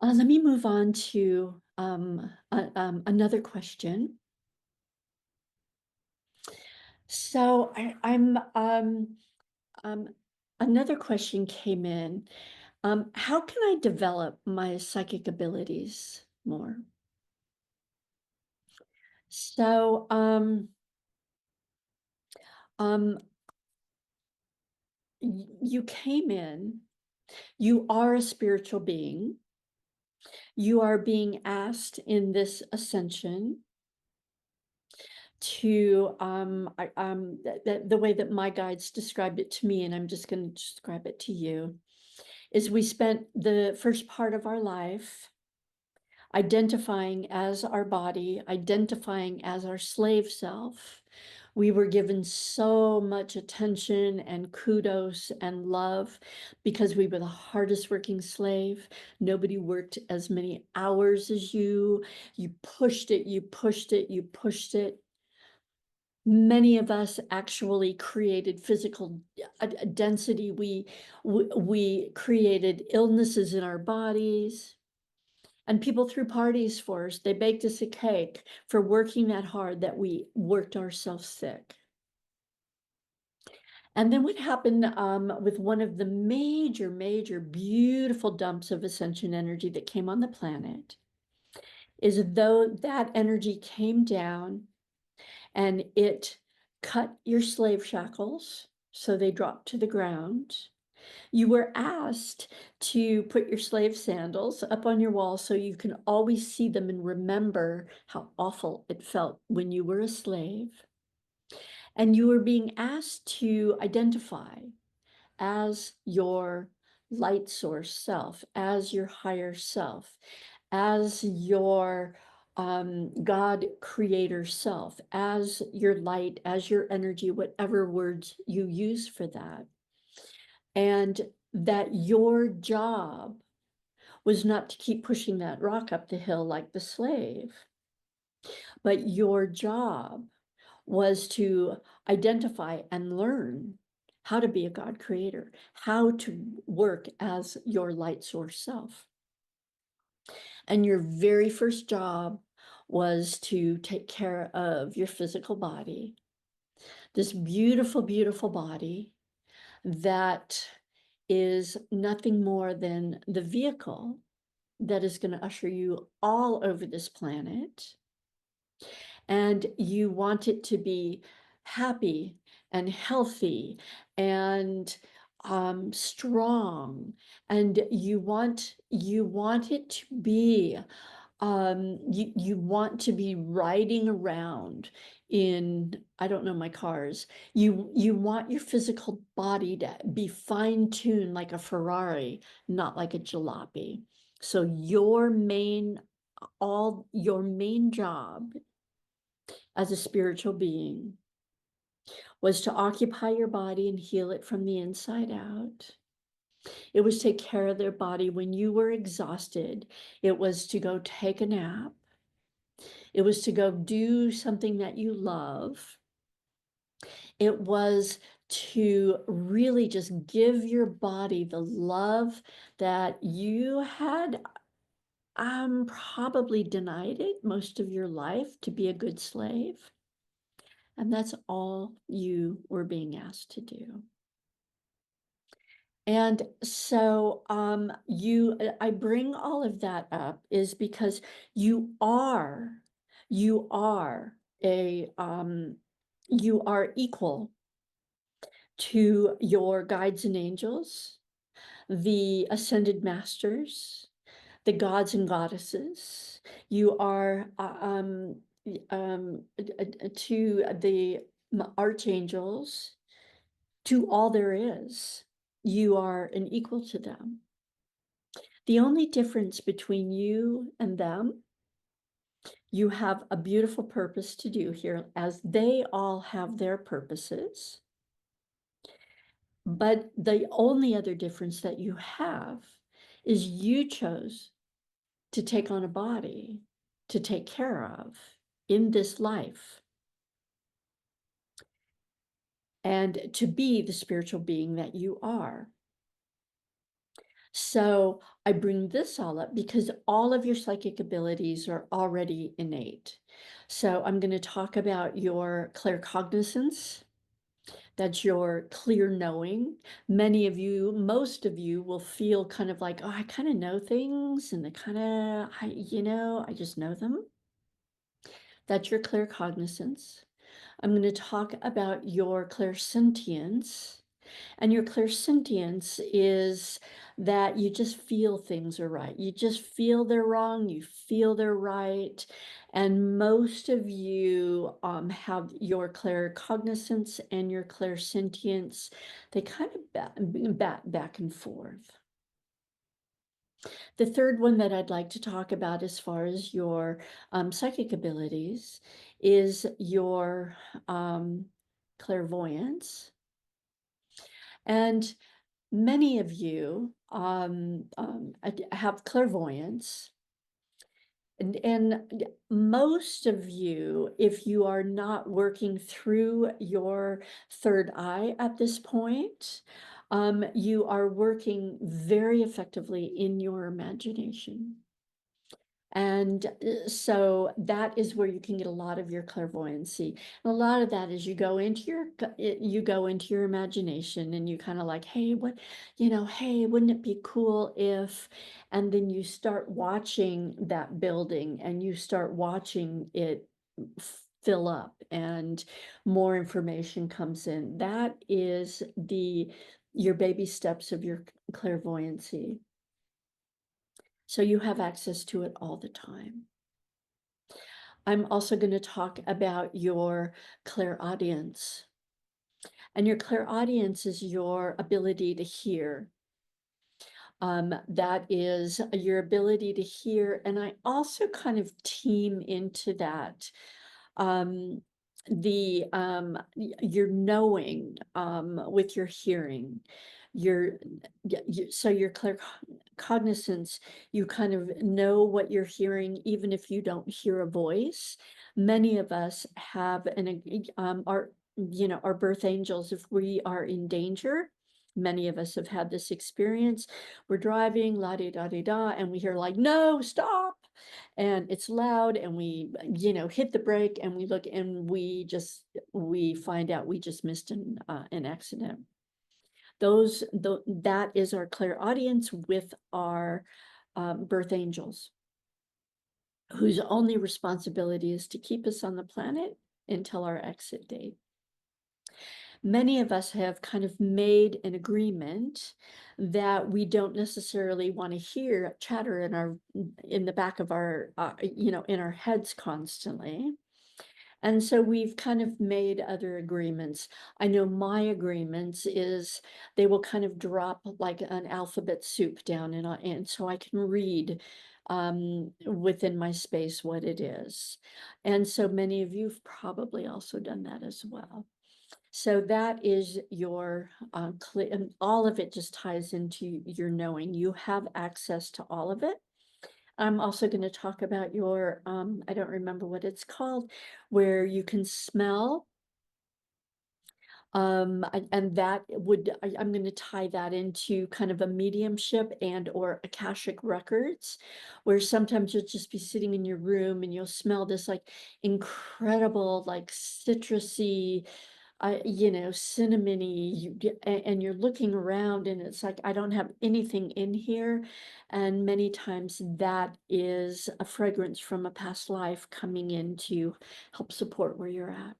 Let me move on to another question. So um, another question came in. How can I develop my psychic abilities more? So um, you came in, you are a spiritual being. You are being asked in this ascension to the way that my guides described it to me, and I'm just going to describe it to you, is we spent the first part of our life identifying as our body, identifying as our slave self. We were given so much attention and kudos and love because we were the hardest working slave. Nobody worked as many hours as you. You pushed it, you pushed it, you pushed it. Many of us actually created physical density. We created illnesses in our bodies. And people threw parties for us. They baked us a cake for working that hard that we worked ourselves sick. And then what happened with one of the major, major, beautiful dumps of ascension energy that came on the planet is though that energy came down and it cut your slave shackles, so they dropped to the ground. You were asked to put your slave sandals up on your wall so you can always see them and remember how awful it felt when you were a slave. And you were being asked to identify as your light source self, as your higher self, as your God creator self, as your light, as your energy, whatever words you use for that. And that your job was not to keep pushing that rock up the hill like the slave, but your job was to identify and learn how to be a God creator, how to work as your light source self. And your very first job was to take care of your physical body, this beautiful, beautiful body that is nothing more than the vehicle that is going to usher you all over this planet. And you want it to be happy and healthy and strong. And you want it to be you want to be riding around in, I don't know, my cars. You want your physical body to be fine-tuned like a Ferrari, not like a jalopy. So your main job as a spiritual being was to occupy your body and heal it from the inside out. It was take care of their body when you were exhausted. It was to go take a nap. It was to go do something that you love. It was to really just give your body the love that you had probably denied it most of your life to be a good slave. And that's all you were being asked to do. And so I bring all of that up is because you are you are equal to your guides and angels, the ascended masters, the gods and goddesses. You are to the archangels, to all there is. You are an equal to them. The only difference between you and them, you have a beautiful purpose to do here, as they all have their purposes. But the only other difference that you have is you chose to take on a body to take care of in this life and to be the spiritual being that you are. So I bring this all up because all of your psychic abilities are already innate. So I'm going to talk about your claircognizance. That's your clear knowing. Many of you, most of you will feel kind of like, oh, I kind of know things and I just know them. That's your claircognizance. I'm going to talk about your clairsentience. And your clairsentience is that you just feel things are right. You just feel they're wrong, you feel they're right. And most of you have your claircognizance and your clairsentience. They kind of back and forth. The third one that I'd like to talk about as far as your psychic abilities is your clairvoyance. And many of you have clairvoyance. And most of you, if you are not working through your third eye at this point, you are working very effectively in your imagination. And so that is where you can get a lot of your clairvoyancy. And a lot of that is you go into your imagination and you kind of like, hey, hey, wouldn't it be cool if, and then you start watching that building and you start watching it fill up and more information comes in. That is your baby steps of your clairvoyancy. So you have access to it all the time. I'm also going to talk about your clairaudience. And your clairaudience is your ability to hear. That is your ability to hear. And I also kind of team into that your knowing with your hearing, so your claircognizance, you kind of know what you're hearing even if you don't hear a voice. Many of us have our birth angels. If we are in danger, many of us have had this experience. We're driving, la di da di da, and we hear like, no, stop. And it's loud, and we, hit the brake, and we look, and we find out we just missed an accident. That is our clairaudience with our birth angels, whose only responsibility is to keep us on the planet until our exit date. Many of us have kind of made an agreement that we don't necessarily want to hear chatter in the back of our, in our heads constantly. And so we've kind of made other agreements. I know my agreements is they will kind of drop like an alphabet soup down, and so I can read within my space what it is. And so many of you've probably also done that as well. So that is your and all of it just ties into your knowing. You have access to all of it. I'm also going to talk about your, I don't remember what it's called, where you can smell. And I'm going to tie that into kind of a mediumship and or Akashic records, where sometimes you'll just be sitting in your room and you'll smell this like incredible, like citrusy, cinnamony, and you're looking around and it's like, I don't have anything in here. And many times that is a fragrance from a past life coming in to help support where you're at.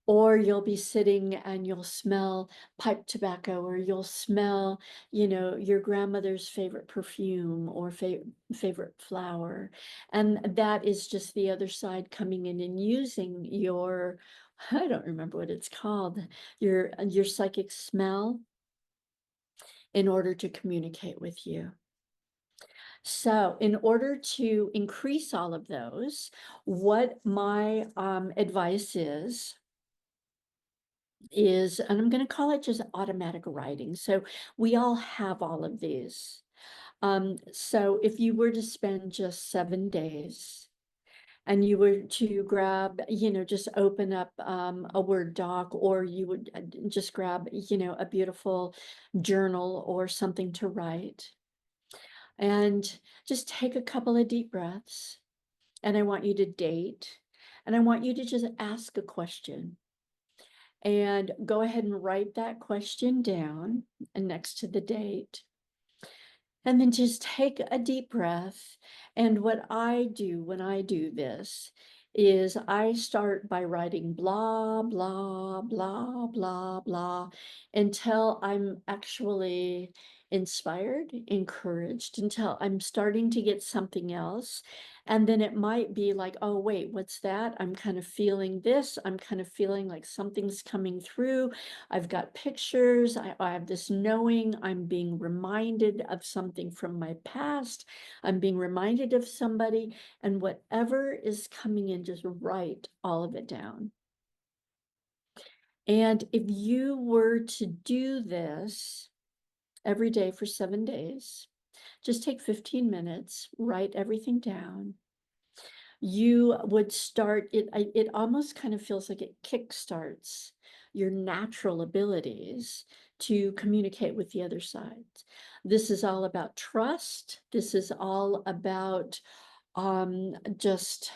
Or you'll be sitting and you'll smell pipe tobacco, or you'll smell, your grandmother's favorite perfume or favorite flower. And that is just the other side coming in and using your, I don't remember what it's called, your psychic smell in order to communicate with you. So in order to increase all of those, what my advice is, and I'm going to call it just automatic writing. So we all have all of these. So if you were to spend just 7 days and you were to grab, just open up a Word doc, or you would just grab, a beautiful journal or something to write, and just take a couple of deep breaths. And I want you to date, and I want you to just ask a question. And go ahead and write that question down and next to the date. And then just take a deep breath. And what I do when I do this is I start by writing blah, blah, blah, blah, blah, until I'm actually inspired, encouraged, until I'm starting to get something else. And then it might be like, oh, wait, what's that? I'm kind of feeling this. I'm kind of feeling like something's coming through. I've got pictures. I have this knowing. I'm being reminded of something from my past. I'm being reminded of somebody, and whatever is coming in, just write all of it down. And if you were to do this every day for 7 days, just take 15 minutes, write everything down. You would start it almost kind of feels like it kickstarts your natural abilities to communicate with the other side. This is all about trust. This is all about just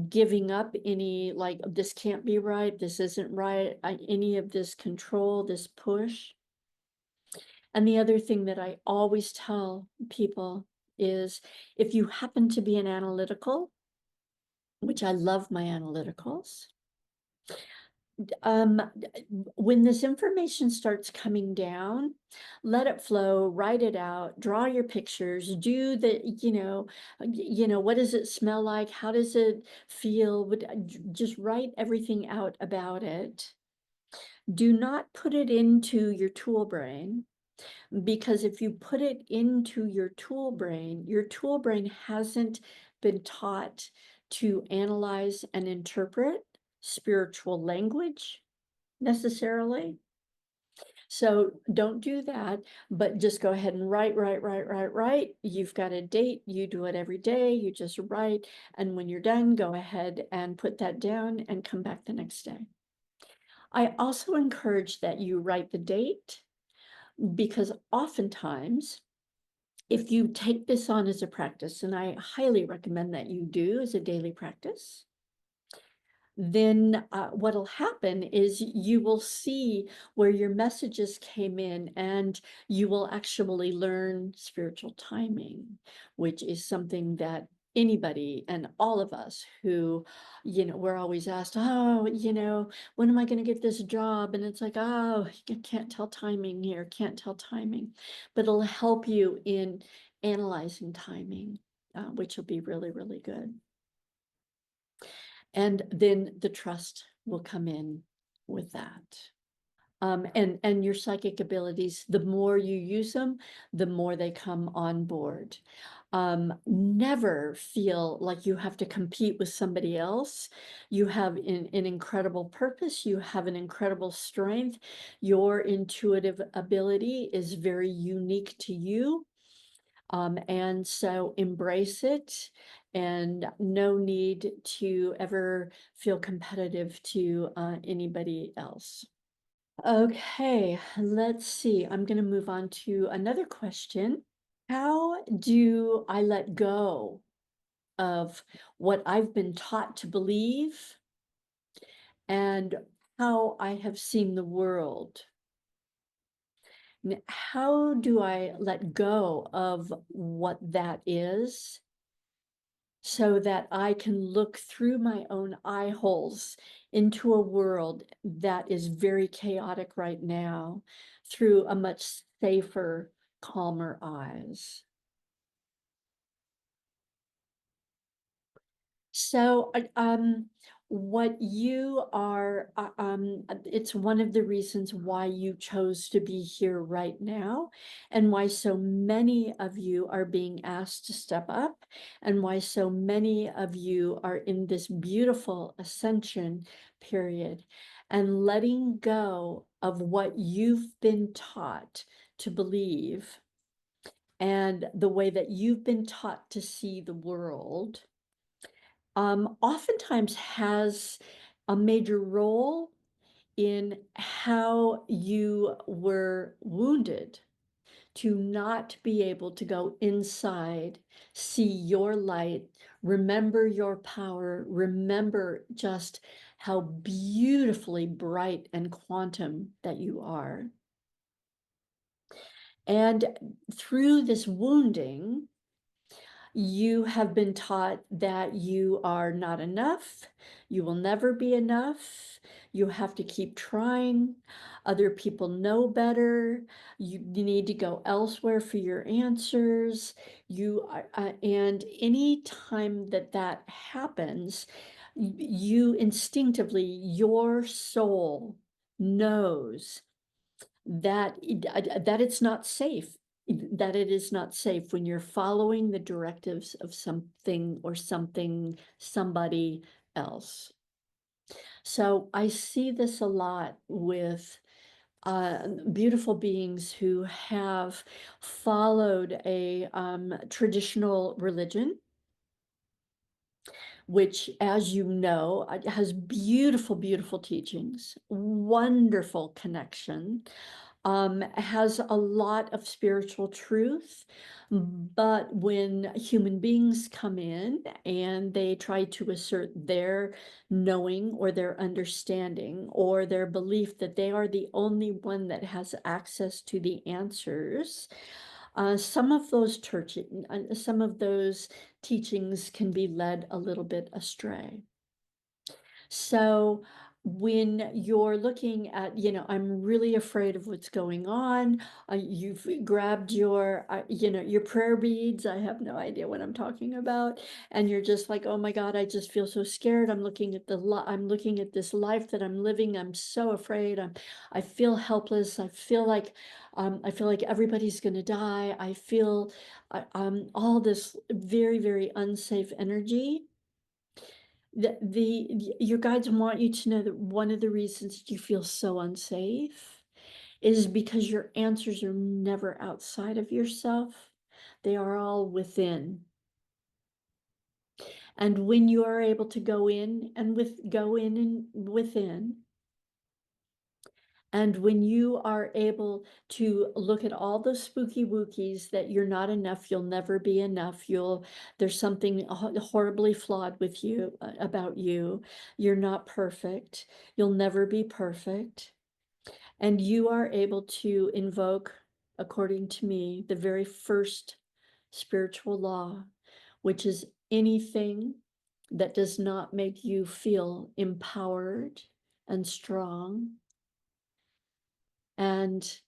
giving up any, like, this can't be right, this isn't right, any of this control, this push. And the other thing that I always tell people is, if you happen to be an analytical, which I love my analyticals, um, when this information starts coming down, let it flow, write it out, draw your pictures, do the, what does it smell like? How does it feel? Just write everything out about it. Do not put it into your tool brain, because if you put it into your tool brain hasn't been taught to analyze and interpret spiritual language necessarily. So don't do that, but just go ahead and write. You've got a date, you do it every day, you just write. And when you're done, go ahead and put that down and come back the next day. I also encourage that you write the date, because oftentimes, if you take this on as a practice, and I highly recommend that you do as a daily practice, then what'll happen is you will see where your messages came in, and you will actually learn spiritual timing, which is something that anybody and all of us who, we're always asked, oh, when am I going to get this job? And it's like, oh, you can't tell timing here, can't tell timing. But it'll help you in analyzing timing, which will be really, really good. And then the trust will come in with that. And your psychic abilities, the more you use them, the more they come on board. Never feel like you have to compete with somebody else. You have an incredible purpose. You have an incredible strength. Your intuitive ability is very unique to you. And so embrace it, and no need to ever feel competitive to anybody else. Okay, let's see. I'm going to move on to another question. How do I let go of what I've been taught to believe and how I have seen the world? How do I let go of what that is, so that I can look through my own eye holes into a world that is very chaotic right now through a much safer, calmer eyes? So, what you are, it's one of the reasons why you chose to be here right now, and why so many of you are being asked to step up, and why so many of you are in this beautiful ascension period, and letting go of what you've been taught to believe, and the way that you've been taught to see the world, oftentimes has a major role in how you were wounded to not be able to go inside, see your light, remember your power, remember just how beautifully bright and quantum that you are. And through this wounding, you have been taught that you are not enough, you will never be enough, you have to keep trying, other people know better, you need to go elsewhere for your answers, and any time that that happens, you instinctively, your soul knows that that it's not safe, that it is not safe when you're following the directives of something or somebody else. So I see this a lot with beautiful beings who have followed a traditional religion, which, as you know, has beautiful, beautiful teachings, wonderful connection, has a lot of spiritual truth. But when human beings come in and they try to assert their knowing or their understanding or their belief that they are the only one that has access to the answers, some of those teachings can be led a little bit astray. So when you're looking at, I'm really afraid of what's going on, you've grabbed your prayer beads. I have no idea what I'm talking about. And you're just like, oh my God, I just feel so scared. I'm looking at this life that I'm living. I'm so afraid. I feel helpless. I feel like everybody's going to die. I feel all this very, very unsafe energy. Your guides want you to know that one of the reasons you feel so unsafe is because your answers are never outside of yourself. They are all within. And when you are able to go in and within, and when you are able to look at all those spooky wookies that you're not enough, you'll never be enough, there's something horribly flawed with you, about you, you're not perfect, you'll never be perfect, and you are able to invoke, according to me, the very first spiritual law, which is anything that does not make you feel empowered and strong and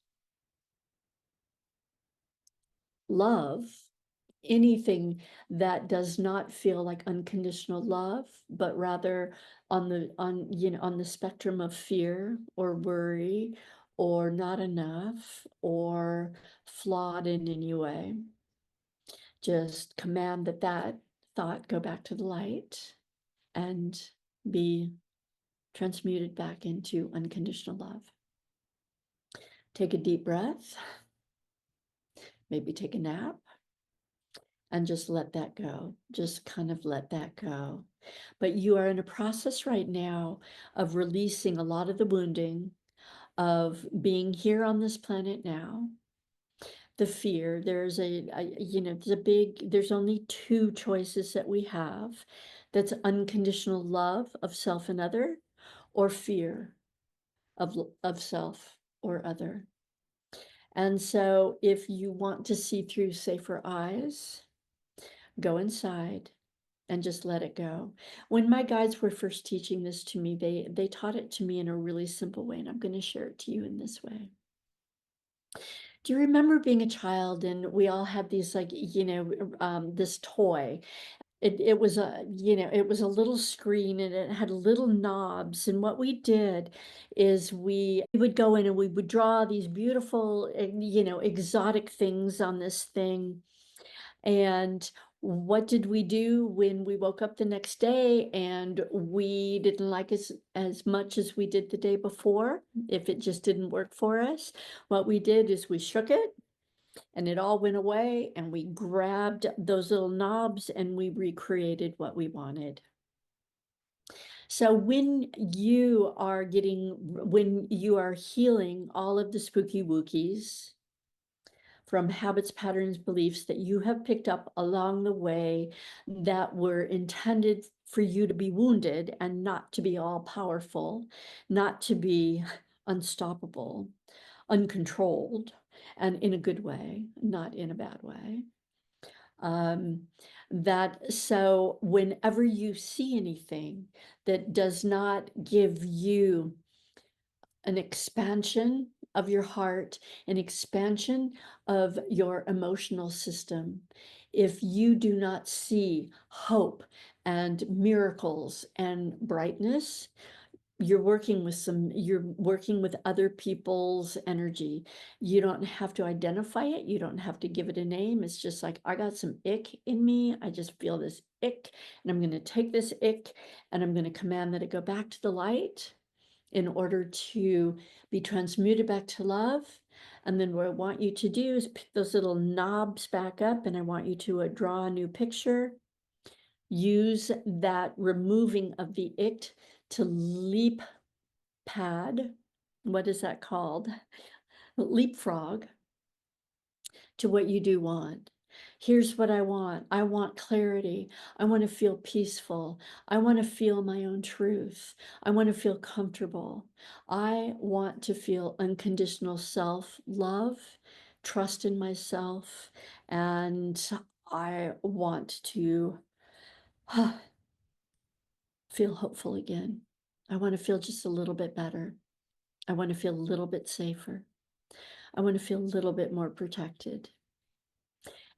love, anything that does not feel like unconditional love, but rather on the spectrum of fear or worry or not enough or flawed in any way, just command that thought go back to the light and be transmuted back into unconditional love. Take a deep breath, maybe take a nap, and just let that go. Just kind of let that go. But you are in a process right now of releasing a lot of the wounding of being here on this planet now. The fear, there's only two choices that we have. That's unconditional love of self and other, or fear of self or other. And so if you want to see through safer eyes, go inside and just let it go. When my guides were first teaching this to me, they taught it to me in a really simple way, and I'm going to share it to you in this way. Do you remember being a child and we all had these this toy? It was a little screen and it had little knobs. And what we did is we would go in and we would draw these beautiful, exotic things on this thing. And what did we do when we woke up the next day and we didn't like as much as we did the day before? If it just didn't work for us, what we did is we shook it and it all went away and we grabbed those little knobs and we recreated what we wanted. So when you are healing all of the spooky wookies from habits, patterns, beliefs that you have picked up along the way that were intended for you to be wounded and not to be all powerful, not to be unstoppable, uncontrolled, and in a good way, not in a bad way. That so whenever you see anything that does not give you an expansion of your heart, an expansion of your emotional system, if you do not see hope and miracles and brightness, you're working with other people's energy. You don't have to identify it. You don't have to give it a name. It's just like, I got some ick in me. I just feel this ick, and I'm going to take this ick and I'm going to command that it go back to the light in order to be transmuted back to love. And then what I want you to do is pick those little knobs back up, and I want you to draw a new picture. Use that removing of the ick to leap pad. What is that called? Leapfrog to what you do want. Here's what I want. I want clarity. I want to feel peaceful. I want to feel my own truth. I want to feel comfortable. I want to feel unconditional self-love, trust in myself, and I want to feel hopeful again. I want to feel just a little bit better. I want to feel a little bit safer. I want to feel a little bit more protected.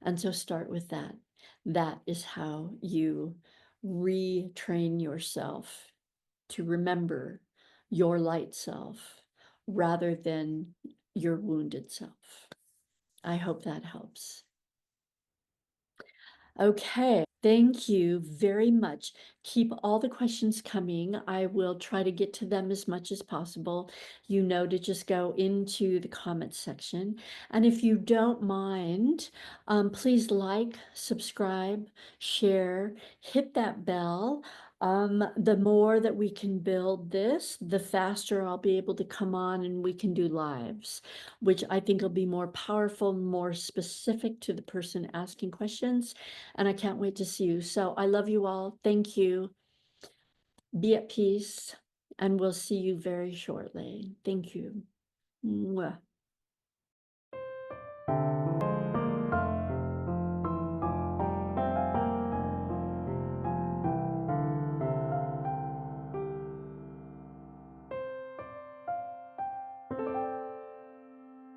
And so start with that. That is how you retrain yourself to remember your light self rather than your wounded self. I hope that helps. Okay, thank you very much. Keep all the questions coming. I will try to get to them as much as possible. You know to just go into the comments section. And if you don't mind, please like, subscribe, share, hit that bell. The more that we can build this, the faster I'll be able to come on and we can do lives, which I think will be more powerful, more specific to the person asking questions. And I can't wait to see you. So I love you all. Thank you. Be at peace, and we'll see you very shortly. Thank you. Mwah.